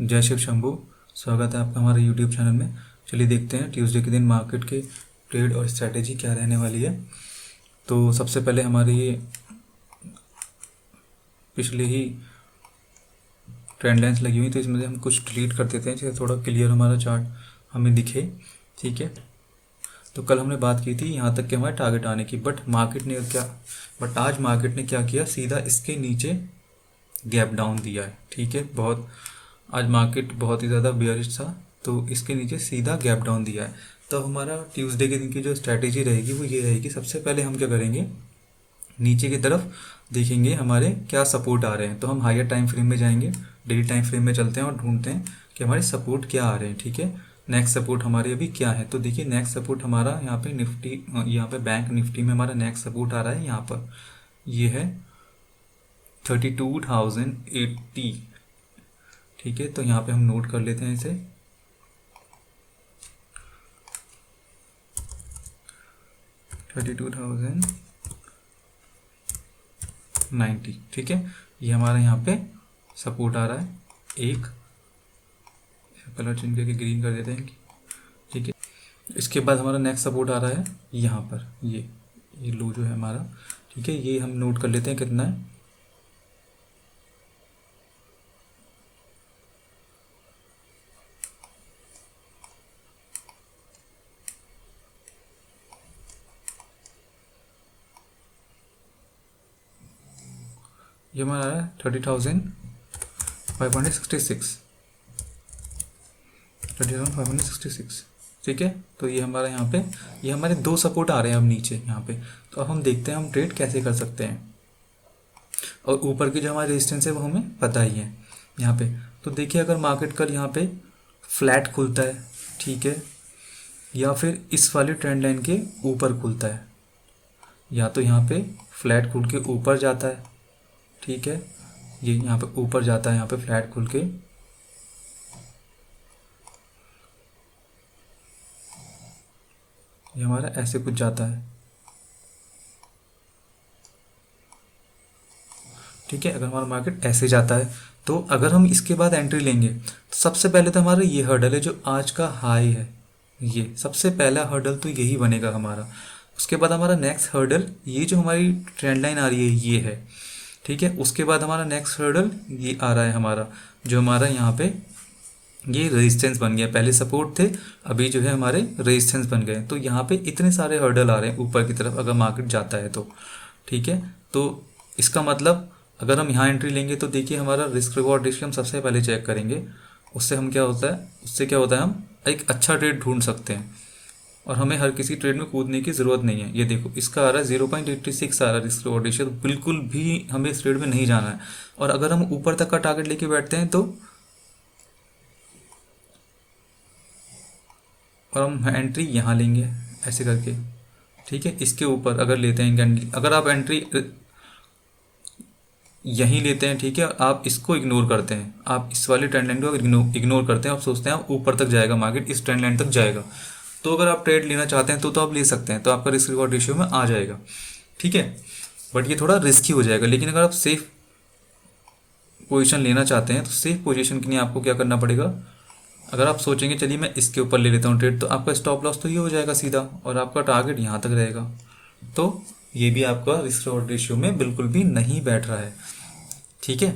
जय शिव शंभू। स्वागत है आपका हमारे यूट्यूब चैनल में। चलिए देखते हैं ट्यूसडे के दिन मार्केट के ट्रेड और स्ट्रैटेजी क्या रहने वाली है। तो सबसे पहले हमारी ये पिछले ही ट्रेंड लाइन्स लगी हुई, तो इसमें से हम कुछ डिलीट कर देते हैं जिससे थोड़ा क्लियर हमारा चार्ट हमें दिखे। ठीक है, तो कल हमने बात की थी यहाँ तक कि हमारे टारगेट आने की, बट आज मार्केट ने क्या किया, सीधा इसके नीचे गैप डाउन दिया है। ठीक है, आज मार्केट बहुत ही ज़्यादा बेयरिश था, तो इसके नीचे सीधा गैप डाउन दिया है। तो हमारा ट्यूसडे के दिन की जो स्ट्रैटेजी रहेगी वो ये रहेगी, सबसे पहले हम क्या करेंगे, नीचे की तरफ देखेंगे हमारे क्या सपोर्ट आ रहे हैं। तो हम हायर टाइम फ्रेम में जाएंगे, डेली टाइम फ्रेम में चलते हैं और ढूंढते हैं कि हमारे सपोर्ट क्या आ रहे हैं। ठीक है, नेक्स्ट सपोर्ट हमारे अभी क्या है, तो देखिए नेक्स्ट सपोर्ट हमारा यहाँ पे यहाँ पे बैंक निफ्टी में हमारा नेक्स्ट सपोर्ट आ रहा है, यहाँ पर ये है 32,080। ठीक है, तो यहाँ पे हम नोट कर लेते हैं इसे। $32,090। ठीक है, ये हमारा यहाँ पे सपोर्ट आ रहा है। एक कलर चेंज करके ग्रीन कर देते हैं। ठीक है, इसके बाद हमारा नेक्स्ट सपोर्ट आ रहा है यहाँ पर, ये लो जो है हमारा। ठीक है, ये हम नोट कर लेते हैं कितना है। ये हमारा है 30,566। 30,566। ठीक है, तो ये हमारा यहाँ पे, ये हमारे दो सपोर्ट आ रहे हैं अब नीचे यहाँ पे। तो अब हम देखते हैं हम ट्रेड कैसे कर सकते हैं, और ऊपर की जो हमारी रेजिस्टेंस है वो हमें पता ही है यहाँ पे। तो देखिए अगर मार्केट कल यहाँ पे फ्लैट खुलता है, ठीक है, या फिर इस वाली ट्रेंड लाइन के ऊपर खुलता है, या तो यहाँ पे फ्लैट खुल के ऊपर जाता है। ठीक है, ये यहाँ पे ऊपर जाता है, यहाँ पे फ्लैट खुल के, ये हमारा ऐसे कुछ जाता है। ठीक है, अगर हमारा मार्केट ऐसे जाता है, तो अगर हम इसके बाद एंट्री लेंगे तो सबसे पहले तो हमारा ये हर्डल है जो आज का हाई है, ये सबसे पहला हर्डल तो यही बनेगा हमारा। उसके बाद हमारा नेक्स्ट हर्डल, ये जो हमारी ट्रेंड लाइन आ रही है ये है। ठीक है, उसके बाद हमारा नेक्स्ट हर्डल ये आ रहा है हमारा, जो हमारा यहाँ पे ये रेजिस्टेंस बन गया। पहले सपोर्ट थे, अभी जो है हमारे रेजिस्टेंस बन गए। तो यहाँ पे इतने सारे हर्डल आ रहे हैं ऊपर की तरफ अगर मार्केट जाता है तो। ठीक है, तो इसका मतलब अगर हम यहाँ एंट्री लेंगे तो देखिए हमारा रिस्क रिवॉर्ड रेशियो हम सबसे पहले चेक करेंगे। उससे क्या होता है हम एक अच्छा ट्रेड ढूंढ सकते हैं, और हमें हर किसी ट्रेड में कूदने की ज़रूरत नहीं है। ये देखो इसका आ रहा है 0.86 आ रहा है रिस्क रिवॉर्ड रेशियो, तो बिल्कुल भी हमें इस ट्रेड में नहीं जाना है। और अगर हम ऊपर तक का टारगेट लेके बैठते हैं तो, और हम एंट्री यहाँ लेंगे ऐसे करके। ठीक है, इसके ऊपर अगर लेते हैं कैंडल, अगर आप एंट्री यहीं लेते हैं, ठीक है, आप इसको इग्नोर करते हैं, आप इस वाली ट्रेंड लाइन को इग्नोर करते हैं, आप सोचते हैं आप ऊपर तक जाएगा मार्केट, इस ट्रेंड लाइन तक जाएगा, तो अगर आप ट्रेड लेना चाहते हैं तो आप ले सकते हैं, तो आपका रिस्क रिवॉर्ड रेशियो में आ जाएगा। ठीक है, बट ये थोड़ा रिस्की हो जाएगा। लेकिन अगर आप सेफ पोजीशन लेना चाहते हैं तो सेफ पोजीशन के लिए आपको क्या करना पड़ेगा, अगर आप सोचेंगे चलिए मैं इसके ऊपर ले लेता हूँ ट्रेड, तो आपका स्टॉप लॉस तो ये हो जाएगा सीधा, और आपका टारगेट यहाँ तक रहेगा। तो ये भी आपका रिस्क रिवॉर्ड रेशियो में बिल्कुल भी नहीं बैठ रहा है। ठीक है,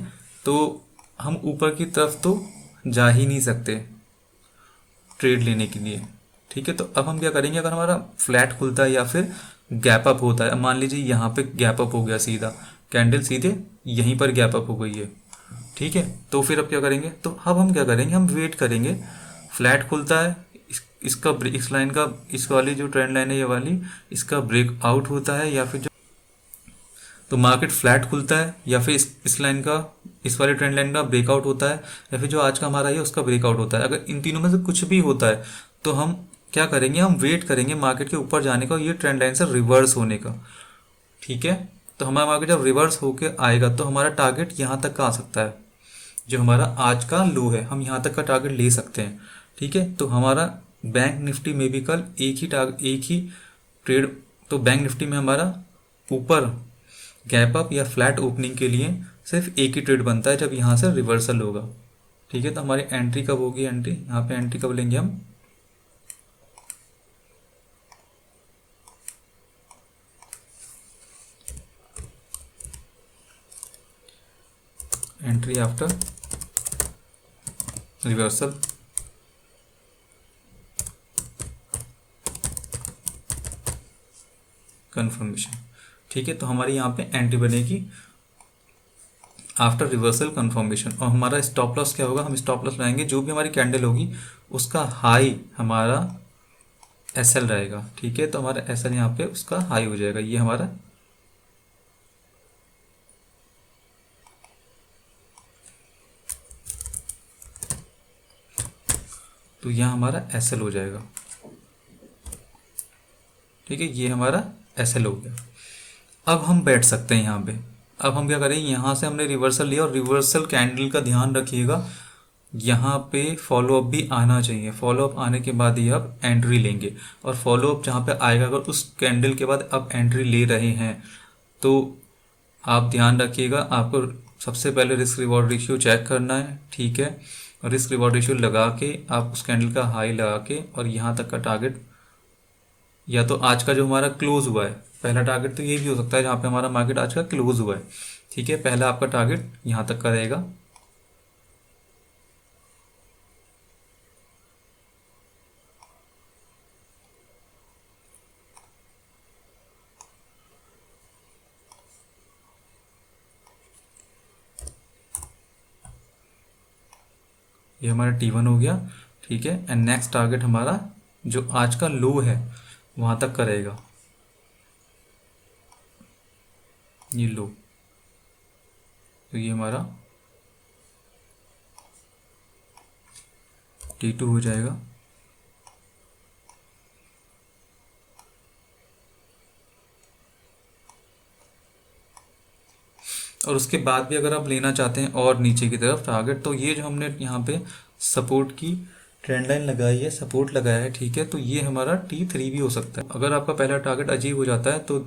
तो हम ऊपर की तरफ तो जा ही नहीं सकते ट्रेड लेने के लिए। ठीक है, तो अब हम क्या करेंगे, अगर हमारा फ्लैट खुलता है या फिर गैप अप होता है, मान लीजिए यहाँ पे गैप अप हो गया, सीधा कैंडल सीधे यहीं पर गैप अप हो गई है। ठीक है, तो फिर अब क्या करेंगे, तो अब हम क्या करेंगे, हम वेट करेंगे। फ्लैट खुलता है, इसका ब्रेक, इस लाइन का, इस वाली जो ट्रेंड लाइन है ये वाली, इसका ब्रेक आउट होता है, या फिर जो, तो मार्केट फ्लैट खुलता है, या फिर इस लाइन का, इस वाली ट्रेंड लाइन का ब्रेकआउट होता है, या फिर जो आज का हमारा है उसका ब्रेकआउट होता है। अगर इन तीनों में से कुछ भी होता है तो हम क्या करेंगे, हम वेट करेंगे मार्केट के ऊपर जाने का, ये ट्रेंड लाइन से रिवर्स होने का। ठीक है, तो हमारा मार्केट जब रिवर्स होके आएगा तो हमारा टारगेट यहाँ तक का आ सकता है, जो हमारा आज का लो है, हम यहाँ तक का टारगेट ले सकते हैं। ठीक है, तो हमारा बैंक निफ्टी में भी कल एक ही ट्रेड, तो बैंक निफ्टी में हमारा ऊपर गैप अप या फ्लैट ओपनिंग के लिए सिर्फ एक ही ट्रेड बनता है जब यहाँ से रिवर्सल होगा। ठीक है, तो हमारी एंट्री कब होगी, एंट्री यहाँ पे एंट्री कब लेंगे हम, एंट्री आफ्टर रिवर्सल कंफर्मेशन। ठीक है, तो हमारी यहाँ पे एंट्री बनेगी आफ्टर रिवर्सल कंफर्मेशन। और हमारा स्टॉप लॉस क्या होगा, हम स्टॉप लॉस लगाएंगे जो भी हमारी कैंडल होगी उसका हाई हमारा एसएल रहेगा। ठीक है, तो हमारा एसएल यहाँ पे उसका हाई हो जाएगा, ये हमारा तो यहाँ हमारा एसएल हो जाएगा। ठीक है, ये हमारा एसएल हो गया। अब हम बैठ सकते हैं यहाँ पे। अब हम क्या करेंगे, यहाँ से हमने रिवर्सल लिया और रिवर्सल कैंडल का ध्यान रखिएगा, यहाँ पे फॉलोअप भी आना चाहिए। फॉलोअप आने के बाद ही आप एंट्री लेंगे, और फॉलोअप जहाँ पे आएगा अगर उस कैंडल के बाद आप एंट्री ले रहे हैं तो आप ध्यान रखिएगा, आपको सबसे पहले रिस्क रिवॉर्ड रेशियो चेक करना है। ठीक है, और रिस्क रिवॉर्ड रेशियो लगा के आप उस कैंडल का हाई लगा के और यहाँ तक का टारगेट, या तो आज का जो हमारा क्लोज हुआ है, पहला टारगेट तो ये भी हो सकता है जहाँ पे हमारा मार्केट आज का क्लोज हुआ है। ठीक है, पहला आपका टारगेट यहाँ तक का रहेगा। ये हमारा T1 हो गया। ठीक है, एंड नेक्स्ट टारगेट हमारा जो आज का लो है वहाँ तक का रहेगा, ये लो, तो ये हमारा T2 हो जाएगा। और उसके बाद भी अगर आप लेना चाहते हैं और नीचे की तरफ टारगेट, तो ये जो हमने यहाँ पे सपोर्ट की ट्रेंड लाइन लगाई है, सपोर्ट लगाया है, ठीक है, तो ये हमारा T3 भी हो सकता है। अगर आपका पहला टारगेट अचीव हो जाता है तो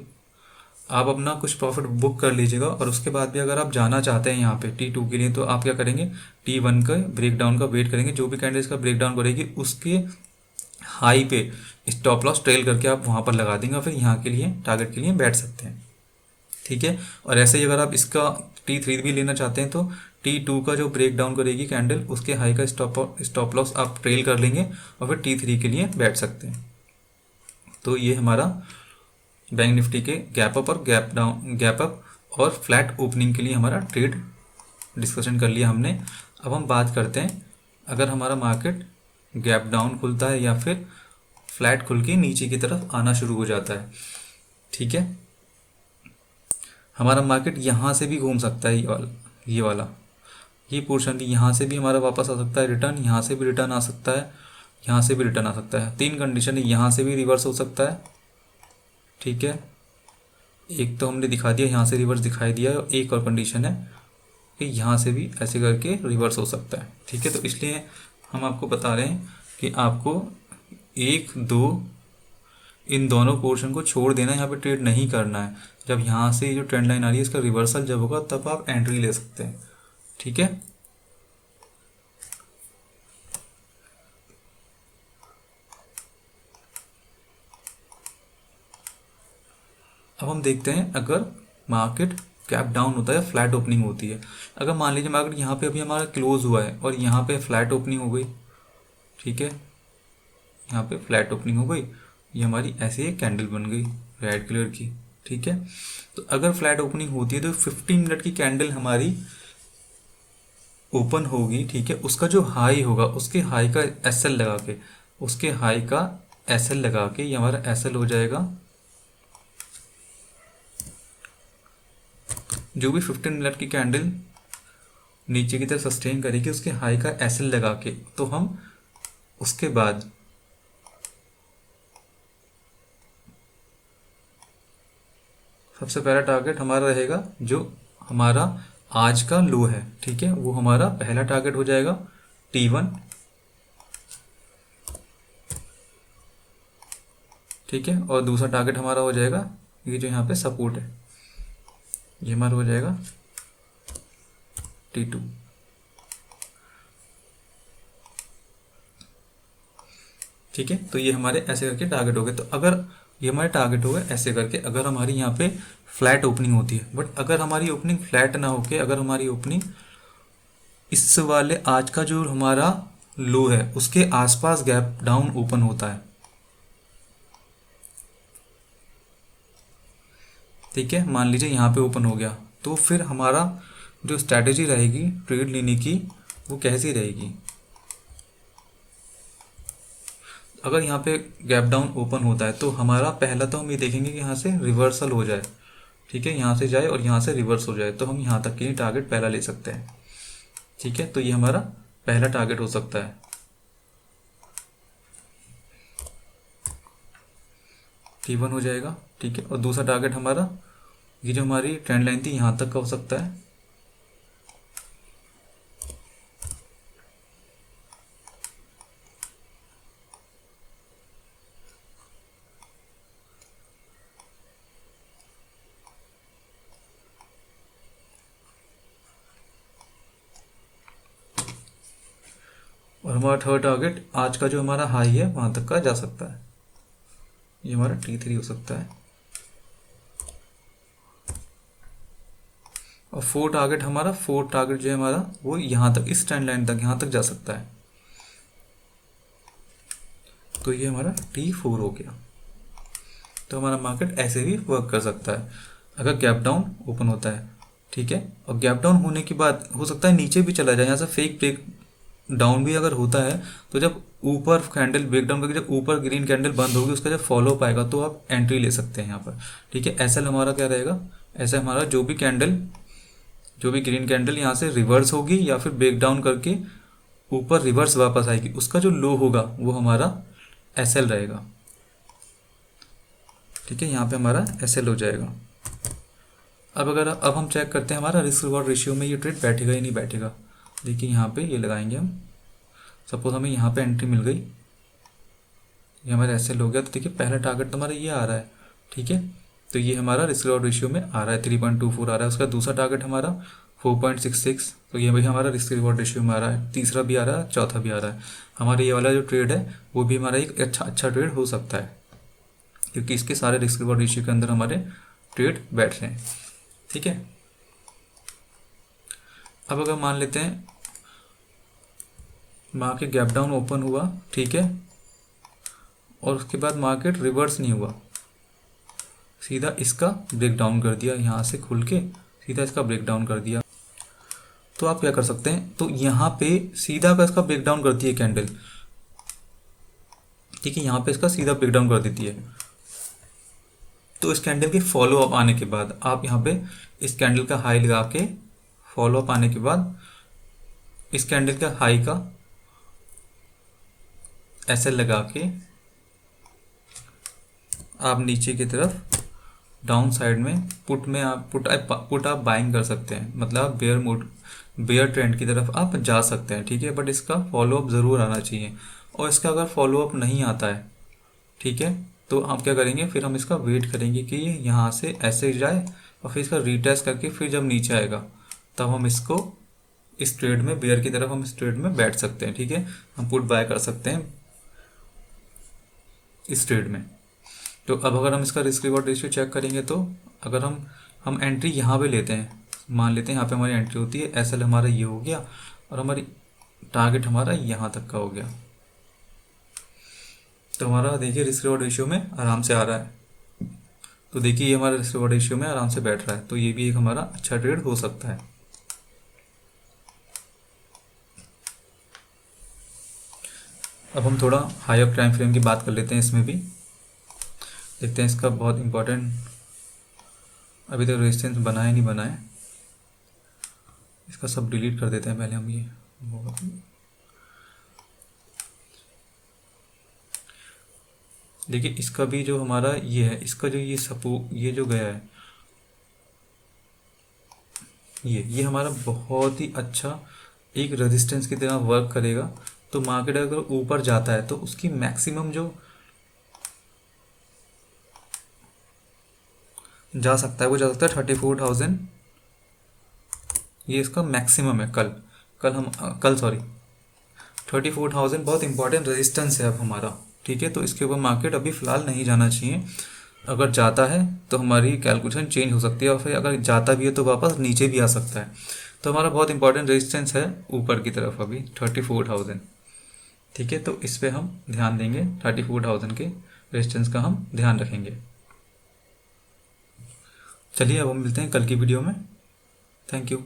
आप अपना कुछ प्रॉफिट बुक कर लीजिएगा। और उसके बाद भी अगर आप जाना चाहते हैं यहाँ पे T2 के लिए, तो आप क्या करेंगे, T1 का ब्रेकडाउन का वेट करेंगे, जो भी कैंडल इसका ब्रेकडाउन करेगी उसके हाई पे स्टॉप लॉस ट्रेल करके आप वहाँ पर लगा देंगे और फिर यहाँ के लिए टारगेट के लिए बैठ सकते हैं। ठीक है, और ऐसे ही अगर आप इसका T3 भी लेना चाहते हैं तो T2 का जो ब्रेक डाउन करेगी कैंडल उसके हाई का स्टॉप लॉस आप ट्रेल कर लेंगे और फिर T3 के लिए बैठ सकते हैं। तो ये हमारा बैंक निफ्टी के गैप अप और गैप अप और फ्लैट ओपनिंग के लिए हमारा ट्रेड डिस्कशन कर लिया हमने। अब हम बात करते हैं, अगर हमारा मार्केट गैप डाउन खुलता है या फिर फ्लैट खुल के नीचे की तरफ आना शुरू हो जाता है। ठीक है, हमारा मार्केट यहाँ से भी घूम सकता है, ये पोर्शन भी यहाँ से भी हमारा वापस आ सकता है रिटर्न, यहाँ से भी रिटर्न आ सकता है, यहाँ से भी रिटर्न आ सकता है। तीन कंडीशन है, यहाँ से भी रिवर्स हो सकता है। ठीक है, एक तो हमने दिखा दिया, यहाँ से रिवर्स दिखाई दिया है, एक और कंडीशन है कि यहाँ से भी ऐसे करके रिवर्स हो सकता है। ठीक है, तो इसलिए हम आपको बता रहे हैं कि आपको एक दो इन दोनों पोर्शन को छोड़ देना है, यहाँ पे ट्रेड नहीं करना है। जब यहाँ से जो ट्रेंड लाइन आ रही है इसका रिवर्सल जब होगा तब आप एंट्री ले सकते हैं। ठीक है, अब हम देखते हैं अगर मार्केट गैप डाउन होता है, फ्लैट ओपनिंग होती है। अगर मान लीजिए मार्केट यहाँ पे अभी हमारा क्लोज हुआ है और यहाँ पे फ्लैट ओपनिंग हो गई, ठीक है, यहाँ पे फ्लैट ओपनिंग हो गई, ये हमारी ऐसी एक कैंडल बन गई रेड कलर की। ठीक है, तो अगर फ्लैट ओपनिंग होती है तो 15 मिनट की कैंडल हमारी ओपन होगी। ठीक है, उसका जो हाई होगा उसके हाई का एसएल लगा के, उसके हाई का एसएल लगा के, ये हमारा एसएल हो जाएगा। जो भी 15 मिनट की कैंडल नीचे की तरफ सस्टेन करेगी उसके हाई का एसएल लगा के, तो हम उसके बाद सबसे पहला टारगेट हमारा रहेगा जो हमारा आज का लो है। ठीक है, वो हमारा पहला टारगेट हो जाएगा T1। ठीक है, और दूसरा टारगेट हमारा हो जाएगा ये जो यहाँ पे सपोर्ट है, ये हमारा हो जाएगा T2। ठीक है, तो ये हमारे ऐसे करके टारगेट हो गए। तो अगर ये हमारे टारगेट हो गए ऐसे करके, अगर हमारी यहाँ पे फ्लैट ओपनिंग होती है, बट अगर हमारी ओपनिंग फ्लैट ना होके अगर हमारी ओपनिंग इस वाले आज का जो हमारा लो है उसके आसपास गैप डाउन ओपन होता है, ठीक है, मान लीजिए यहाँ पे ओपन हो गया, तो फिर हमारा जो स्ट्रैटेजी रहेगी ट्रेड लेने की वो कैसी रहेगी। अगर यहाँ पे गैप डाउन ओपन होता है तो हमारा पहला तो हम ये देखेंगे कि यहाँ से रिवर्सल हो जाए, ठीक है, यहाँ से जाए और यहाँ से रिवर्स हो जाए, तो हम यहाँ तक के टारगेट पहला ले सकते हैं, ठीक है। तो ये हमारा पहला टारगेट हो सकता है, T1 हो जाएगा, ठीक है। और दूसरा टारगेट हमारा ये जो हमारी ट्रेंड लाइन थी यहाँ तक का हो सकता है, और हमारा थर्ड टारगेट आज का जो हमारा हाई है वहां तक का जा सकता है, ये हमारा T3 हो सकता है। और फोर्थ टारगेट जो है हमारा वो यहाँ तक, इस ट्रेंड लाइन तक यहाँ तक जा सकता है, तो ये हमारा T4 हो गया। तो हमारा मार्केट ऐसे भी वर्क कर सकता है अगर गैप डाउन ओपन होता है, ठीक है। और गैप डाउन होने के बाद हो सकता है नीचे भी चला जाए, यहाँ से फेक ब्रेक डाउन भी अगर होता है, तो जब ऊपर कैंडल ब्रेक डाउन करके जब ऊपर ग्रीन कैंडल बंद होगी उसका जब फॉलो अप आएगा तो आप एंट्री ले सकते हैं यहाँ पर, ठीक है। ऐसा हमारा क्या रहेगा, ऐसा हमारा जो भी ग्रीन कैंडल यहाँ से रिवर्स होगी या फिर ब्रेक डाउन करके ऊपर रिवर्स वापस आएगी, उसका जो लो होगा वो हमारा SL रहेगा, ठीक है, यहाँ पे हमारा SL हो जाएगा। अब हम चेक करते हैं हमारा रिस्क रिवॉर्ड रेशियो में ये ट्रेड बैठेगा या नहीं बैठेगा। देखिए यहाँ पे ये लगाएंगे हम, सपोज हमें यहाँ पे एंट्री मिल गई, ये हमारा SL हो गया, तो देखिए पहला टारगेट तो हमारा ये आ रहा है, ठीक है। तो ये हमारा रिस्क रिवॉर्ड रेशियो में आ रहा है 3.24 आ रहा है। उसका दूसरा टारगेट हमारा 4.66, तो ये भाई हमारा रिस्क रिवॉर्ड रेशियो में आ रहा है। तीसरा भी आ रहा है, चौथा भी आ रहा है। हमारा ये वाला जो ट्रेड है वो भी हमारा एक अच्छा ट्रेड हो सकता है, क्योंकि इसके सारे रिस्क रिवॉर्ड रेशियो के अंदर हमारे ट्रेड बैठ रहे हैं, ठीक है। अब अगर मान लेते हैं मार्केट गैप डाउन ओपन हुआ, ठीक है, और उसके बाद मार्केट रिवर्स नहीं हुआ, सीधा इसका ब्रेक डाउन कर दिया, यहाँ से खुल के सीधा इसका ब्रेक डाउन कर दिया, तो आप क्या कर सकते हैं, तो यहाँ पे सीधा का इसका ब्रेक डाउन करती है कैंडल, ठीक है, यहाँ पे इसका सीधा ब्रेक डाउन कर देती है। तो इस कैंडल के फॉलो अप आने के बाद आप यहाँ पे इस कैंडल का हाई लगा के, फॉलो अप आने के बाद इस कैंडल का हाई का SL लगा के आप नीचे की तरफ डाउन साइड में पुट आप बाइंग कर सकते हैं, मतलब आप बेयर ट्रेंड की तरफ आप जा सकते हैं, ठीक है। बट इसका फॉलो अप ज़रूर आना चाहिए, और इसका अगर फॉलो अप नहीं आता है, ठीक है, तो आप क्या करेंगे, फिर हम इसका वेट करेंगे कि ये यहाँ से ऐसे जाए और फिर इसका रीटेस्ट करके फिर जब नीचे आएगा तब हम इसको इस ट्रेड में, बेयर की तरफ हम इस ट्रेड में बैठ सकते हैं, ठीक है। हम पुट बाय कर सकते हैं इस ट्रेड में। तो अब अगर हम इसका रिस्क रिवॉर्ड रेशियो चेक करेंगे, तो अगर हम एंट्री यहाँ पे लेते हैं, मान लेते हैं यहाँ पे हमारी एंट्री होती है, SL हमारा ये हो गया और हमारी टारगेट हमारा यहाँ तक का हो गया, तो हमारा देखिए रिस्क रिवॉर्ड रेशियो में आराम से आ रहा है। तो देखिए ये हमारा रिस्क रिवॉर्ड रेशियो में आराम से बैठ रहा है, तो ये भी एक हमारा अच्छा ट्रेड हो सकता है। अब हम थोड़ा हायर टाइम फ्रेम की बात कर लेते हैं, इसमें भी देखते हैं इसका बहुत इम्पोर्टेंट, अभी तक रेजिस्टेंस बना है नहीं बना है, इसका सब डिलीट कर देते हैं पहले हम। ये देखिए इसका भी जो हमारा ये है, इसका जो ये जो गया है, ये हमारा बहुत ही अच्छा एक रेजिस्टेंस की तरह वर्क करेगा। तो मार्केट अगर ऊपर जाता है तो उसकी मैक्सिमम जो जा सकता है वो जा सकता है 34,000, ये इसका मैक्सिमम है। कल 34,000 बहुत इंपॉर्टेंट रेजिस्टेंस है अब हमारा, ठीक है, तो इसके ऊपर मार्केट अभी फ़िलहाल नहीं जाना चाहिए। अगर जाता है तो हमारी कैलकुलेशन चेंज हो सकती है, और फिर अगर जाता भी है तो वापस नीचे भी आ सकता है। तो हमारा बहुत इंपॉर्टेंट रेजिस्टेंस है ऊपर की तरफ अभी 34,000। ठीक है, तो इस पे हम ध्यान देंगे, 34,000 के रेजिस्टेंस का हम ध्यान रखेंगे। चलिए अब हम मिलते हैं कल की वीडियो में। Thank you.